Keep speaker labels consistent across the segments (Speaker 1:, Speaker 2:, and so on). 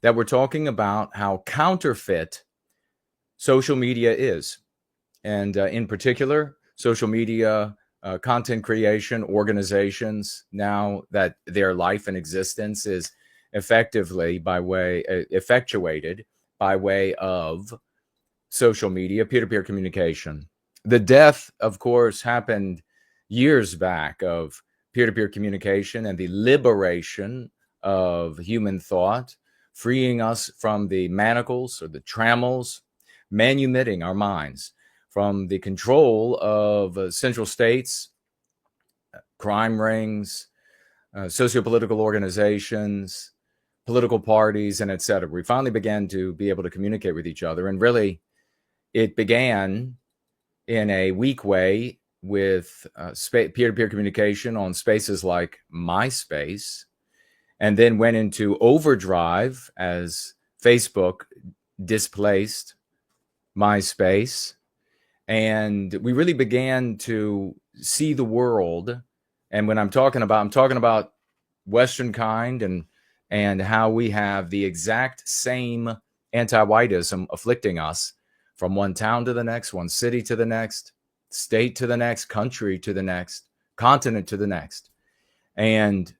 Speaker 1: that we're talking about how counterfeit social media is. And in particular, social media content creation organizations, now that their life and existence is effectuated by way of social media, peer-to-peer communication. The death, of course, happened years back of peer-to-peer communication and the liberation of human thought, freeing us from the manacles or the trammels, manumitting our minds from the control of central states, crime rings, sociopolitical organizations, political parties, and et cetera. We finally began to be able to communicate with each other. And really, it began in a weak way with peer-to-peer communication on spaces like MySpace, and then went into overdrive as Facebook displaced MySpace. And we really began to see the world. And when I'm talking about Western kind and how we have the exact same anti-whiteism afflicting us from one town to the next, one city to the next, state to the next, country to the next, continent to the next. And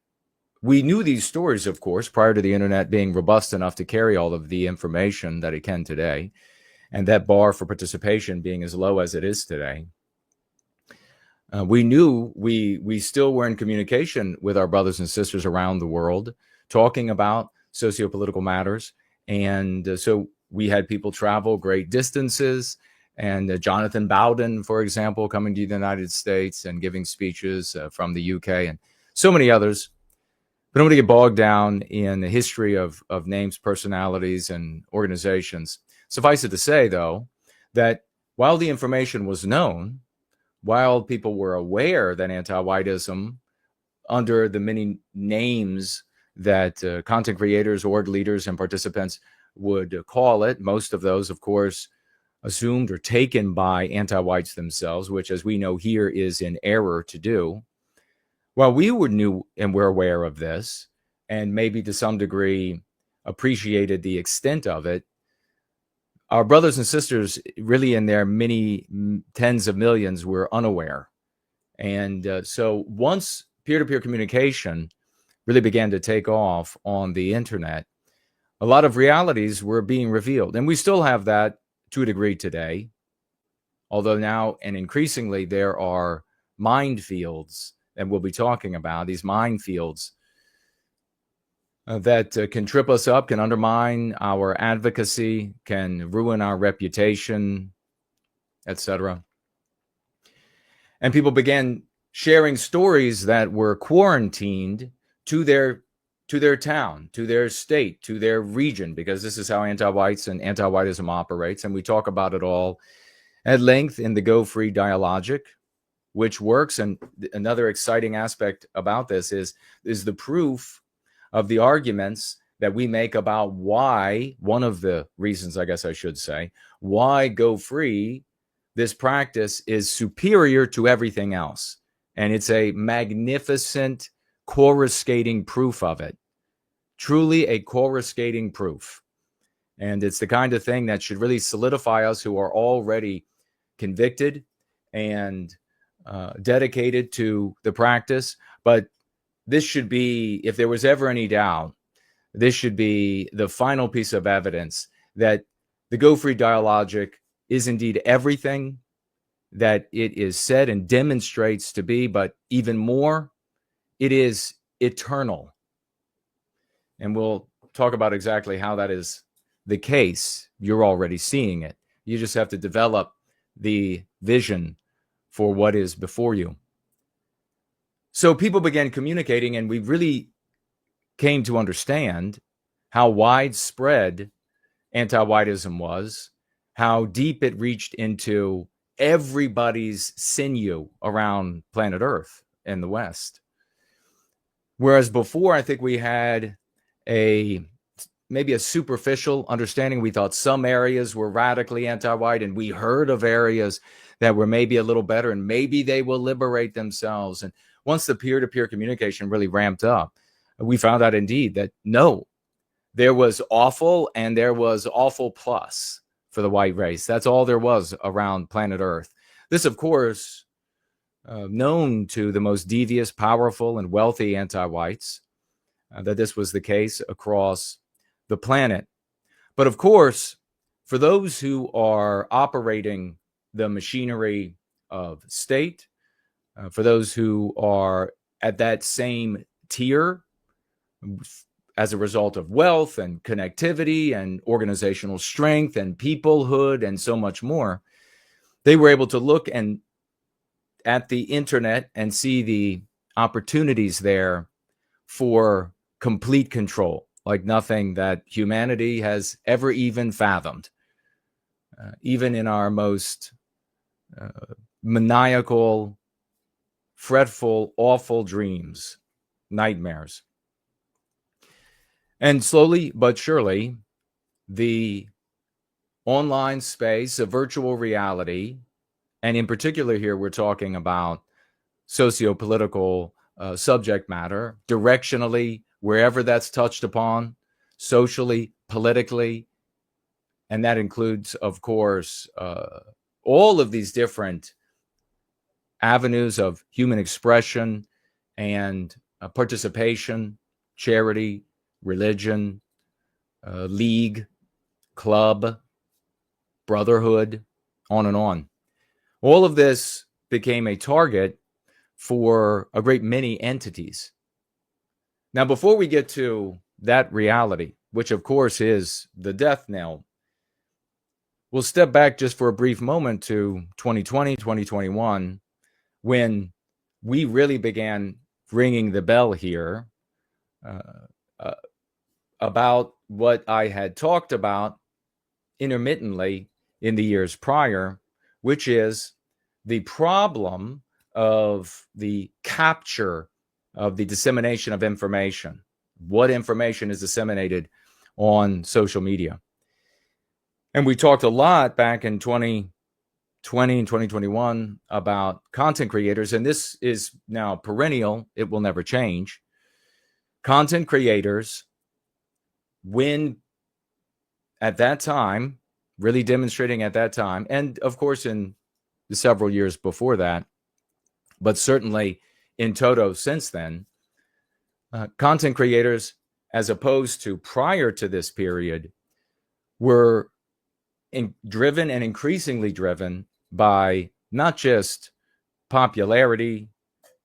Speaker 1: we knew these stories, of course, prior to the internet being robust enough to carry all of the information that it can today, and that bar for participation being as low as it is today. We knew we still were in communication with our brothers and sisters around the world, talking about sociopolitical matters. And so we had people travel great distances, and Jonathan Bowden, for example, coming to the United States and giving speeches from the UK, and so many others. But I don't want to get bogged down in the history of names, personalities, and organizations. Suffice it to say, though, that while the information was known, while people were aware that anti-whiteism, under the many names that content creators, org leaders, and participants would call it, most of those, of course, assumed or taken by anti-whites themselves, which, as we know here, is in error to do. While we knew and were aware of this, and maybe to some degree appreciated the extent of it, our brothers and sisters, really in their many tens of millions, were unaware. And so once peer-to-peer communication really began to take off on the internet, a lot of realities were being revealed. And we still have that to a degree today, although now and increasingly there are minefields, and we'll be talking about these minefields that can trip us up, can undermine our advocacy, can ruin our reputation, etc. And people began sharing stories that were quarantined to their town, to their state, to their region, because this is how anti-whites and anti-whiteism operates. And we talk about it all at length in the Go Free Dialogic, which works. And another exciting aspect about this is the proof of the arguments that we make about why, one of the reasons, I guess I should say, why Go Free, this practice, is superior to everything else. And it's a magnificent coruscating proof of it. Truly a coruscating proof. And it's the kind of thing that should really solidify us who are already convicted and dedicated to the practice. But this should be, if there was ever any doubt, this should be the final piece of evidence that the Go Free Dialogic is indeed everything that it is said and demonstrates to be, but even more, it is eternal. And we'll talk about exactly how that is the case. You're already seeing it. You just have to develop the vision for what is before you. So people began communicating, and we really came to understand how widespread anti-whiteism was, how deep it reached into everybody's sinew around planet Earth in the West. Whereas before, I think we had maybe a superficial understanding. We thought some areas were radically anti-white, and we heard of areas that were maybe a little better, and maybe they will liberate themselves. And once the peer-to-peer communication really ramped up, we found out indeed that no, There was awful and there was awful plus for the white race. That's all there was around planet Earth. This, of course, known to the most devious, powerful, and wealthy anti-whites, that this was the case across the planet. But of course, for those who are operating the machinery of state, for those who are at that same tier as a result of wealth and connectivity and organizational strength and peoplehood and so much more, they were able to look at the internet and see the opportunities there for complete control, like nothing that humanity has ever even fathomed. Even in our most maniacal, fretful, awful dreams, nightmares. And slowly but surely, the online space of virtual reality, and in particular here we're talking about socio-political subject matter, directionally, wherever that's touched upon, socially, politically, and that includes, of course, all of these different avenues of human expression and participation, charity, religion, league, club, brotherhood, on and on. All of this became a target for a great many entities. Now, before we get to that reality, which of course is the death knell, we'll step back just for a brief moment to 2020, 2021, when we really began ringing the bell here about what I had talked about intermittently in the years prior, which is the problem of the capture of the dissemination of information. What information is disseminated on social media? And we talked a lot back in 2020 and 2021 about content creators, and this is now perennial. It will never change. Content creators, when at that time, really demonstrating at that time, and of course in the several years before that, but certainly in toto since then, content creators, as opposed to prior to this period, were driven and increasingly driven by not just popularity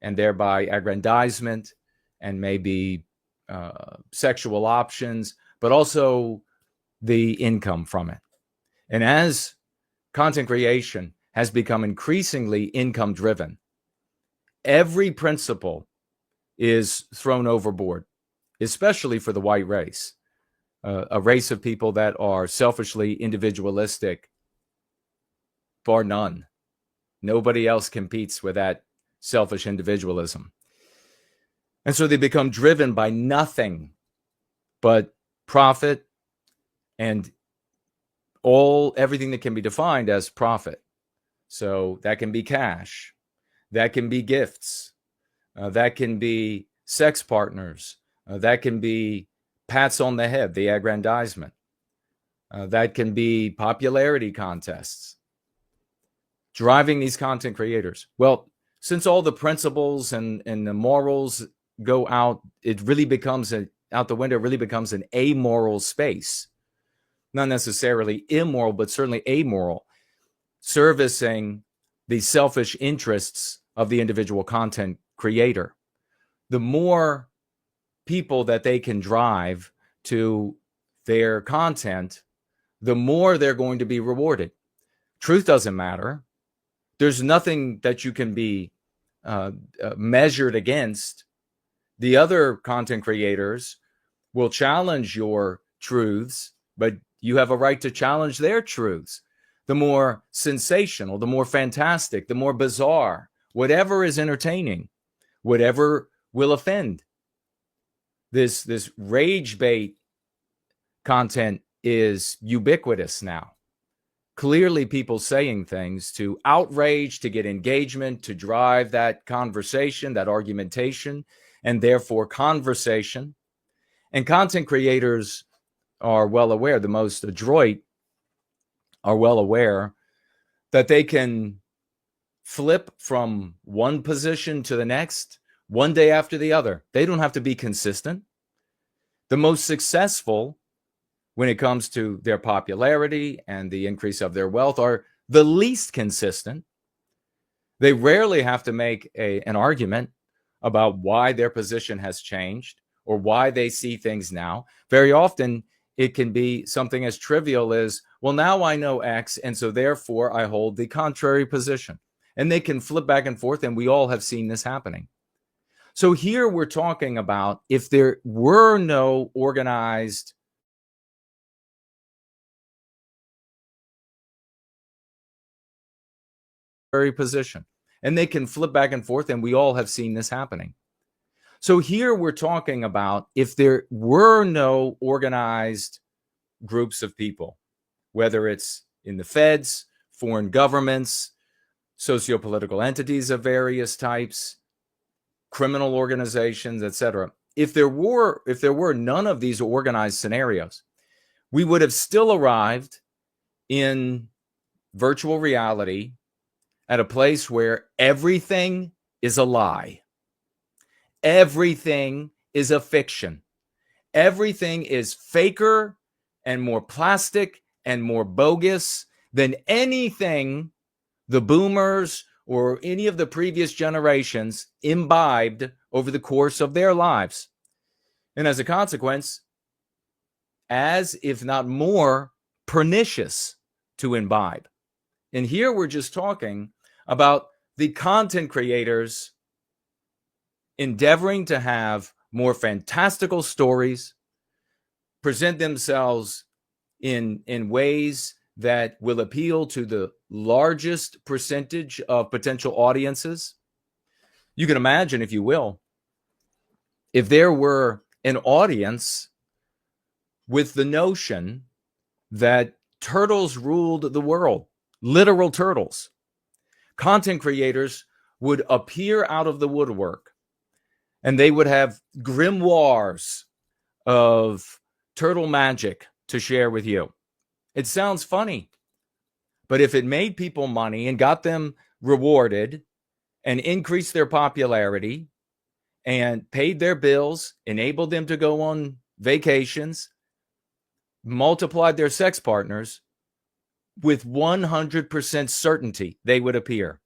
Speaker 1: and thereby aggrandizement and maybe sexual options, but also the income from it. And as content creation has become increasingly income driven, every principle is thrown overboard, especially for the white race, a race of people that are selfishly individualistic, bar none. Nobody else competes with that selfish individualism. And so they become driven by nothing but profit and everything that can be defined as profit. So that can be cash, that can be gifts, that can be sex partners, that can be pats on the head, the aggrandizement, that can be popularity contests, driving these content creators. Well, since all the principles and the morals go out, it really becomes out the window. It really becomes an amoral space, not necessarily immoral, but certainly amoral, servicing the selfish interests of the individual content creator. The more people that they can drive to their content, the more they're going to be rewarded. Truth doesn't matter. There's nothing that you can be measured against. The other content creators will challenge your truths, but you have a right to challenge their truths. The more sensational, the more fantastic, the more bizarre, whatever is entertaining, whatever will offend. This rage bait content is ubiquitous now. Clearly people saying things to outrage, to get engagement, to drive that conversation, that argumentation, and therefore conversation. And content creators are well aware, the most adroit are well aware that they can flip from one position to the next one day after the other. They don't have to be consistent. The most successful when it comes to their popularity and the increase of their wealth are the least consistent. They rarely have to make an argument about why their position has changed or why they see things now. Very often, it can be something as trivial as, well, now I know X, and so therefore I hold the contrary position. And they can flip back and forth, and we all have seen this happening. So here we're talking about if there were no organized position, and they can flip back and forth, and we all have seen this happening. So here we're talking about if there were no organized groups of people, whether it's in the feds, foreign governments, socio-political entities of various types, criminal organizations, etc. If there were none of these organized scenarios, we would have still arrived in virtual reality at a place where everything is a lie. Everything is a fiction. Everything is faker and more plastic and more bogus than anything the boomers or any of the previous generations imbibed over the course of their lives. And as a consequence, as if not more pernicious to imbibe. And here we're just talking about the content creators endeavoring to have more fantastical stories, present themselves in ways that will appeal to the largest percentage of potential audiences. You can imagine, if you will, if there were an audience with the notion that turtles ruled the world, literal turtles, content creators would appear out of the woodwork and they would have grimoires of turtle magic to share with you. It sounds funny, but if it made people money and got them rewarded and increased their popularity and paid their bills, enabled them to go on vacations, multiplied their sex partners, with 100% certainty they would appear.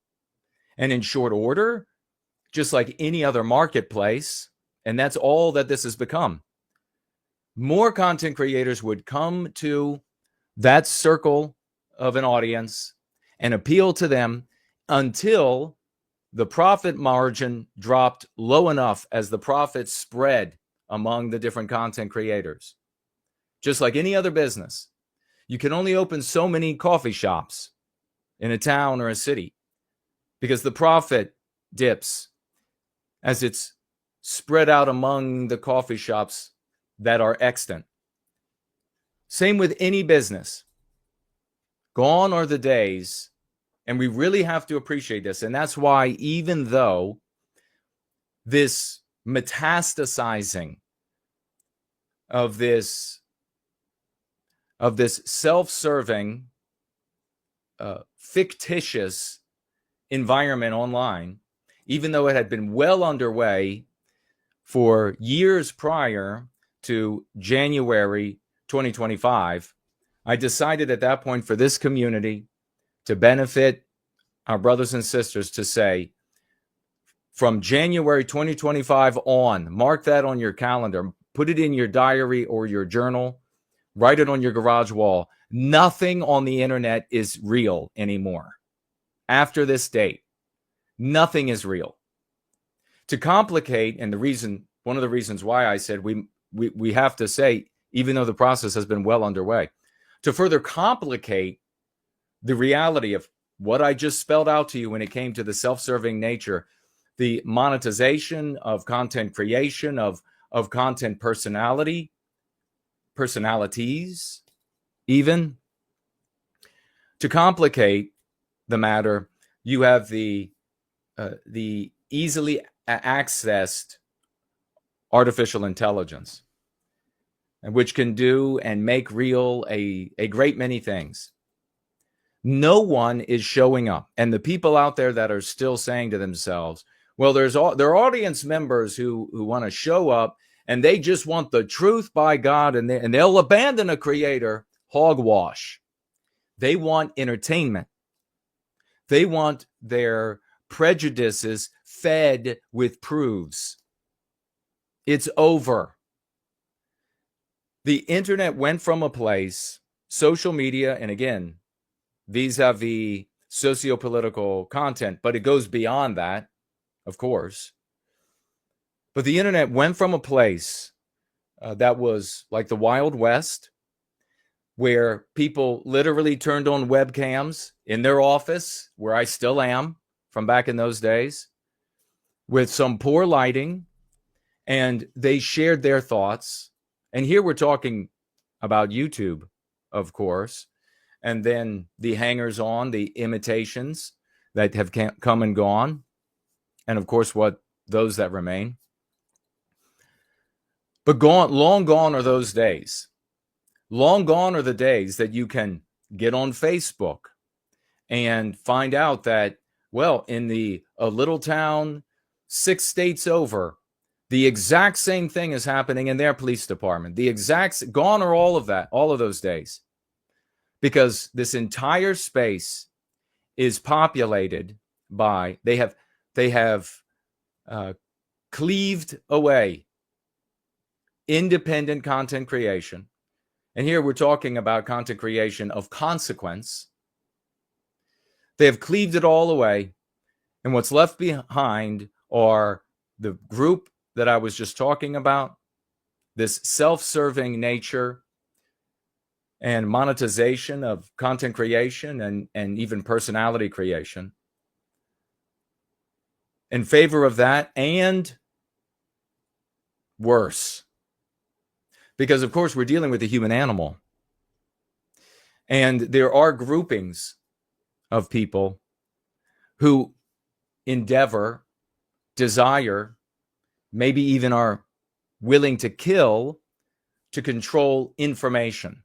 Speaker 1: And in short order, just like any other marketplace, and that's all that this has become, more content creators would come to that circle of an audience and appeal to them until the profit margin dropped low enough as the profit spread among the different content creators. Just like any other business, you can only open so many coffee shops in a town or a city because the profit dips as it's spread out among the coffee shops that are extant. Same with any business. Gone are the days, and we really have to appreciate this. And that's why, even though this metastasizing of this self-serving, fictitious environment online, even though it had been well underway for years prior to January 2025, I decided at that point for this community to benefit our brothers and sisters to say, from January 2025 on, mark that on your calendar, put it in your diary or your journal, write it on your garage wall. Nothing on the internet is real anymore. After this date, nothing is real. To complicate, and one of the reasons why I said we have to say, even though the process has been well underway, to further complicate the reality of what I just spelled out to you when it came to the self-serving nature, the monetization of content creation, of content personalities, even. To complicate the matter, you have the easily accessed artificial intelligence. which can do and make real a great many things. No one is showing up. And the people out there that are still saying to themselves, well, there are audience members who want to show up and they just want the truth by God, and they'll abandon a creator. Hogwash. They want entertainment. They want their prejudices fed with proofs. It's over. The internet went from a place, social media, and again, vis-a-vis socio-political content, but it goes beyond that, of course. But the internet went from a place that was like the Wild West, where people literally turned on webcams in their office, where I still am from back in those days, with some poor lighting, and they shared their thoughts. And here we're talking about YouTube, of course, and then the hangers-on, the imitations that have come and gone, and of course those that remain. But long gone are those days. Long gone are the days that you can get on Facebook and find out that, well, in a little town 6 states over, the exact same thing is happening in their police department. Gone are all of those days. Because this entire space is populated by, they have cleaved away independent content creation. And here we're talking about content creation of consequence. They have cleaved it all away. And what's left behind are the group that I was just talking about, this self-serving nature and monetization of content creation and even personality creation. In favor of that, and worse. Because, of course, we're dealing with the human animal. And there are groupings of people who endeavor, desire, maybe even are willing to kill to control information,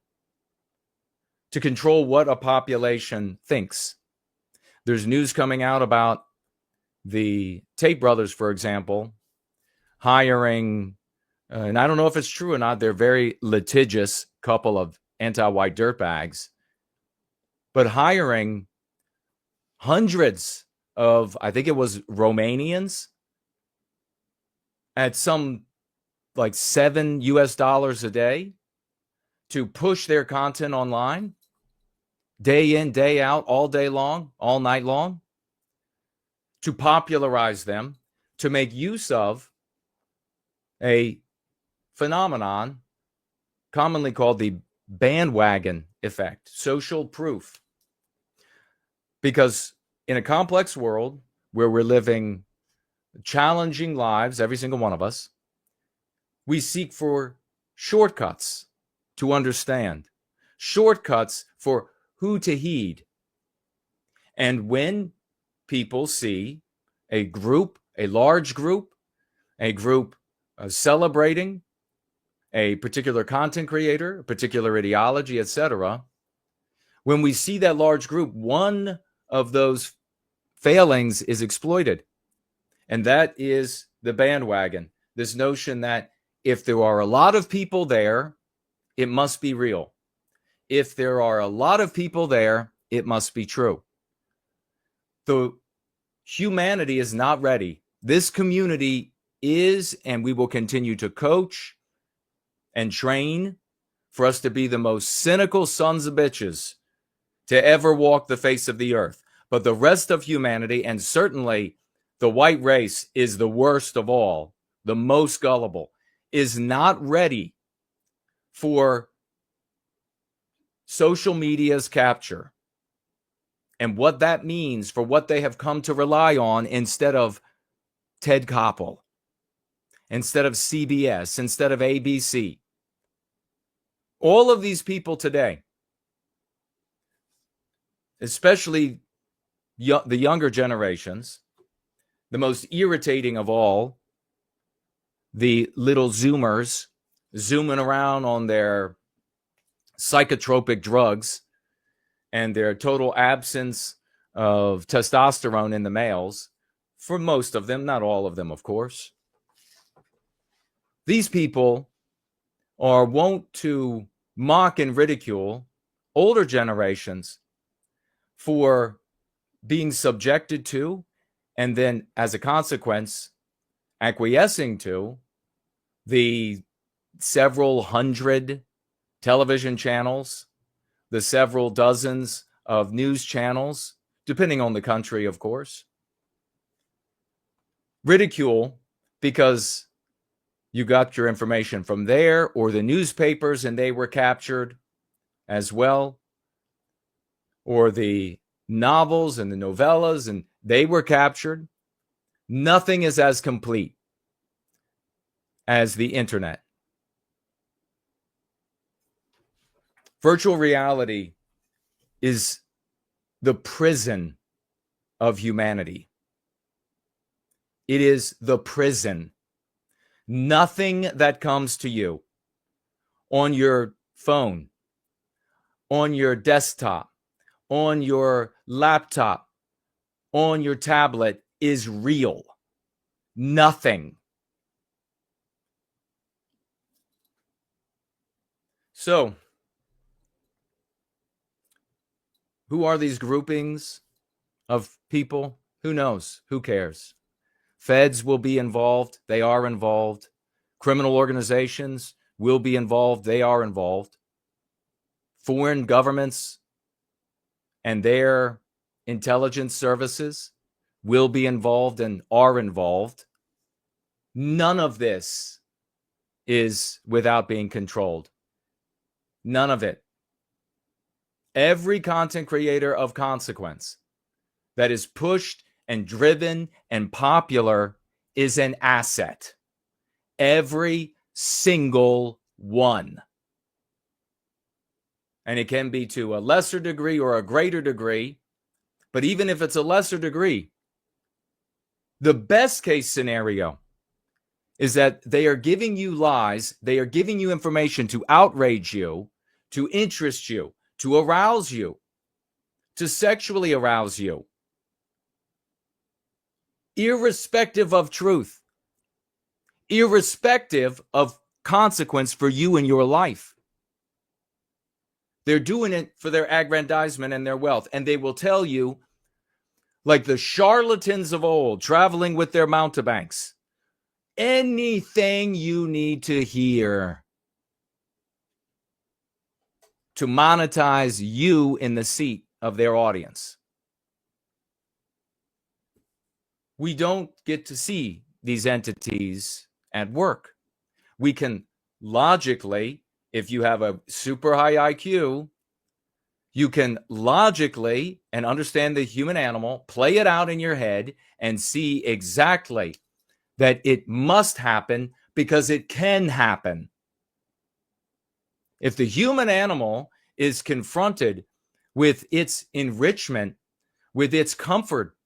Speaker 1: to control what a population thinks. There's news coming out about the Tate brothers, for example, hiring, and I don't know if it's true or not, they're a very litigious couple of anti-white dirtbags, but hiring hundreds of, I think it was Romanians, at some like $7 a day to push their content online, day in, day out, all day long, all night long, to popularize them, to make use of a phenomenon commonly called the bandwagon effect, social proof. Because in a complex world where we're living challenging lives, every single one of us, we seek for shortcuts to understand, shortcuts for who to heed. And when people see a group, a large group, a group celebrating a particular content creator, a particular ideology, etc., when we see that large group, one of those failings is exploited. And that is the bandwagon. This notion that if there are a lot of people there, it must be real. If there are a lot of people there, it must be true. The humanity is not ready. This community is, and we will continue to coach and train for us to be the most cynical sons of bitches to ever walk the face of the earth. But the rest of humanity, and certainly the white race, is the worst of all, the most gullible, is not ready for social media's capture and what that means for what they have come to rely on instead of Ted Koppel, instead of CBS, instead of ABC. All of these people today, especially the younger generations, the most irritating of all, the little Zoomers zooming around on their psychotropic drugs and their total absence of testosterone in the males, for most of them, not all of them, of course. These people are wont to mock and ridicule older generations for being subjected to, and then as a consequence, acquiescing to the several hundred television channels, the several dozens of news channels, depending on the country, of course. Ridicule because you got your information from there, or the newspapers and they were captured as well, or the novels and the novellas and they were captured. Nothing is as complete as the internet. Virtual reality is the prison of humanity. It is the prison. Nothing that comes to you on your phone, on your desktop, on your laptop, on your tablet is real. Nothing. So, who are these groupings of people? Who knows? Who cares? Feds will be involved. They are involved. Criminal organizations will be involved. They are involved. Foreign governments and their intelligence services will be involved and are involved. None of this is without being controlled. None of it. Every content creator of consequence that is pushed and driven and popular is an asset. Every single one. And it can be to a lesser degree or a greater degree. But even if it's a lesser degree, the best case scenario is that they are giving you lies. They are giving you information to outrage you, to interest you, to arouse you, to sexually arouse you, irrespective of truth, irrespective of consequence for you in your life. They're doing it for their aggrandizement and their wealth. And they will tell you, like the charlatans of old, traveling with their mountebanks, anything you need to hear to monetize you in the seat of their audience. We don't get to see these entities at work. We can logically, if you have a super high IQ, you can logically and understand the human animal, play it out in your head and see exactly that it must happen because it can happen. If the human animal is confronted with its enrichment, with its comfort,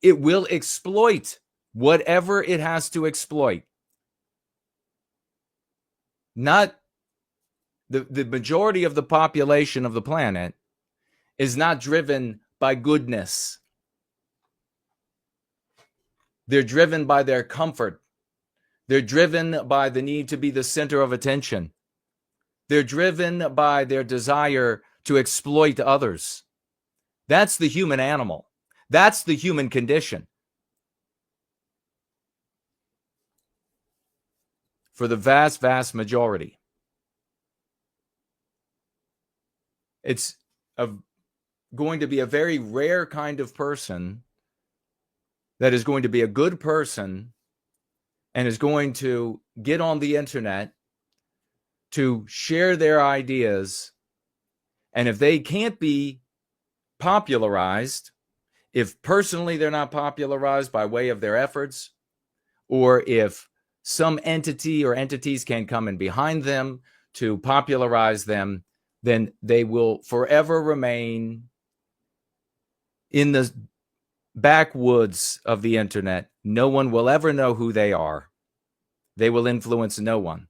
Speaker 1: it will exploit whatever it has to exploit. Not the majority of the population of the planet is not driven by goodness. They're driven by their comfort. They're driven by the need to be the center of attention. They're driven by their desire to exploit others. That's the human animal. That's the human condition. For the vast, vast majority. It's going to be a very rare kind of person that is going to be a good person and is going to get on the internet to share their ideas. And if they can't be popularized, if personally they're not popularized by way of their efforts, or if some entity or entities can come in behind them to popularize them, then they will forever remain in the backwoods of the internet. No one will ever know who they are. They will influence no one.